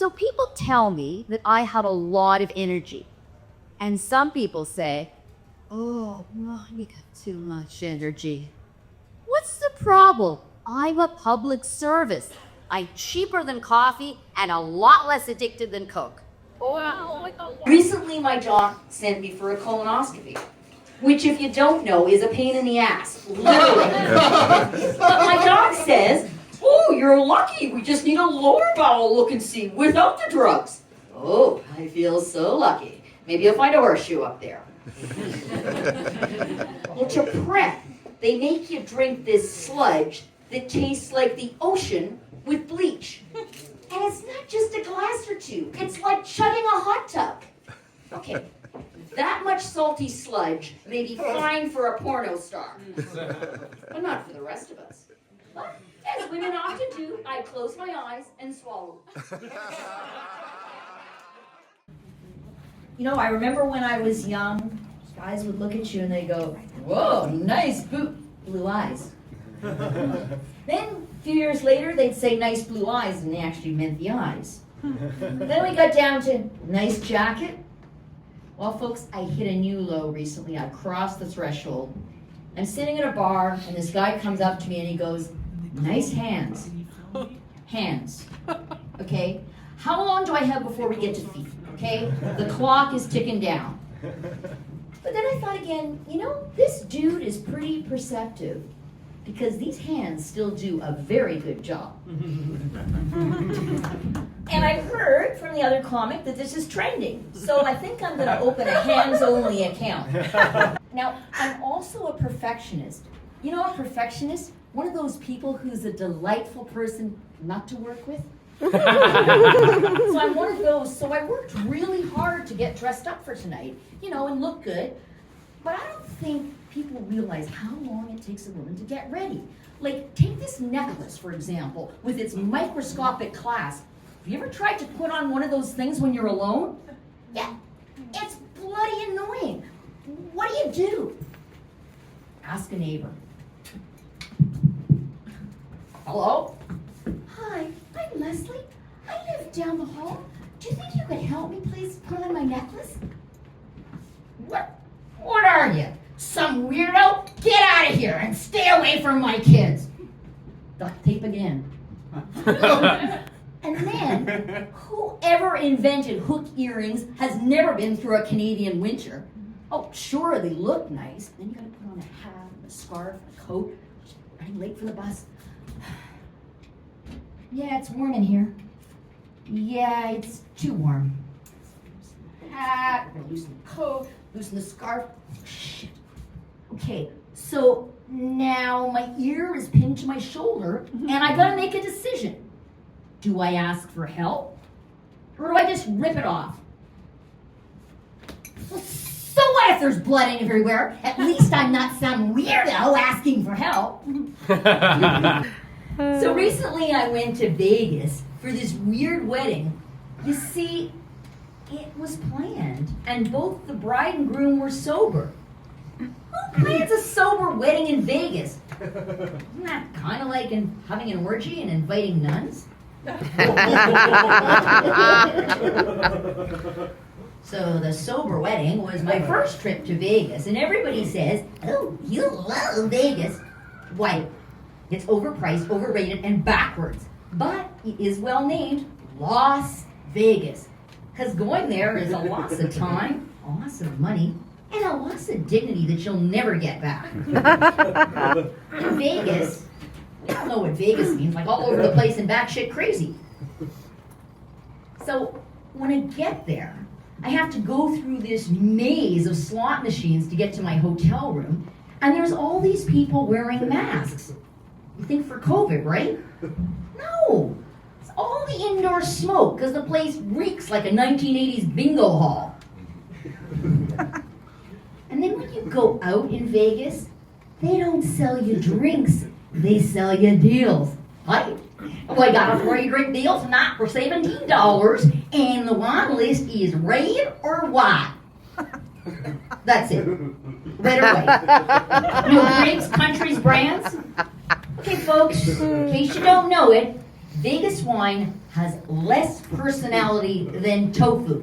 So people tell me that I have a lot of energy. And some people say, oh, you got too much energy. What's the problem? I'm a public service. I'm cheaper than coffee and a lot less addicted than Coke. Recently, my doc sent me for a colonoscopy, which, if you don't know, is a pain in the ass, literally. But my doc says, oh, you're lucky. We just need a lower bowel look-and-see without the drugs. Oh, I feel so lucky. Maybe you'll find a horseshoe up there. Well, to prep, they make you drink this sludge that tastes like the ocean with bleach. And it's not just a glass or two. It's like chugging a hot tub. Okay, that much salty sludge may be fine for a porno star, but not for the rest of us. But as women often do, I close my eyes and swallow. You know, I remember when I was young, guys would look at you and they go, whoa, nice blue eyes. Then a few years later, they'd say nice blue eyes, and they actually meant the eyes. Then we got down to nice jacket. Well, folks, I hit a new low recently. I crossed the threshold. I'm sitting at a bar, and this guy comes up to me and he goes, nice hands. Hands. Okay? How long do I have before we get to feet? Okay? The clock is ticking down. But then I thought again, you know, this dude is pretty perceptive, because these hands still do a very good job. And I heard from the other comic that this is trending, so I think I'm going to open a hands-only account. Now, I'm also a perfectionist. You know, a perfectionist? One of those people who's a delightful person not to work with. So I'm one of those, so I worked really hard to get dressed up for tonight, you know, and look good. But I don't think people realize how long it takes a woman to get ready. Like, take this necklace, for example, with its microscopic clasp. Have you ever tried to put on one of those things when you're alone? Yeah, it's bloody annoying. What do you do? Ask a neighbor. Hello? Hi, I'm Leslie. I live down the hall. Do you think you could help me please put on my necklace? What are you? Some weirdo? Get out of here and stay away from my kids. Duct tape again. And then, whoever invented hook earrings has never been through a Canadian winter. Oh, sure, they look nice. Then you gotta put on a hat, a scarf, a coat. Running late for the bus. Yeah, it's warm in here. Yeah, it's too warm. Hat, we're gonna loosen the coat, loosen the scarf. Shit. Okay, so now my ear is pinned to my shoulder, and I gotta make a decision. Do I ask for help, or do I just rip it off? Well, so what if there's blood everywhere? At least I'm not some weirdo asking for help. So recently I went to Vegas for this weird wedding. You see, it was planned, and both the bride and groom were sober. Who plans a sober wedding in Vegas? Isn't that kind of like having an orgy and inviting nuns? So the sober wedding was my first trip to Vegas, and everybody says, oh, you love Vegas. Why? It's overpriced, overrated, and backwards. But it is well named Las Vegas. Because going there is a loss of time, a loss of money, and a loss of dignity that you'll never get back. In Vegas, we all know what Vegas means, like all over the place and batshit crazy. So when I get there, I have to go through this maze of slot machines to get to my hotel room, and there's all these people wearing masks. You think for COVID, right? No. It's all the indoor smoke because the place reeks like a 1980s bingo hall. And then when you go out in Vegas, they don't sell you drinks, they sell you deals. Right? Oh, I got a free drink deal tonight for $17, and the wine list is red or white. That's it. Red or white. No drinks, countries, brands. Okay, folks, in case you don't know it, Vegas wine has less personality than tofu.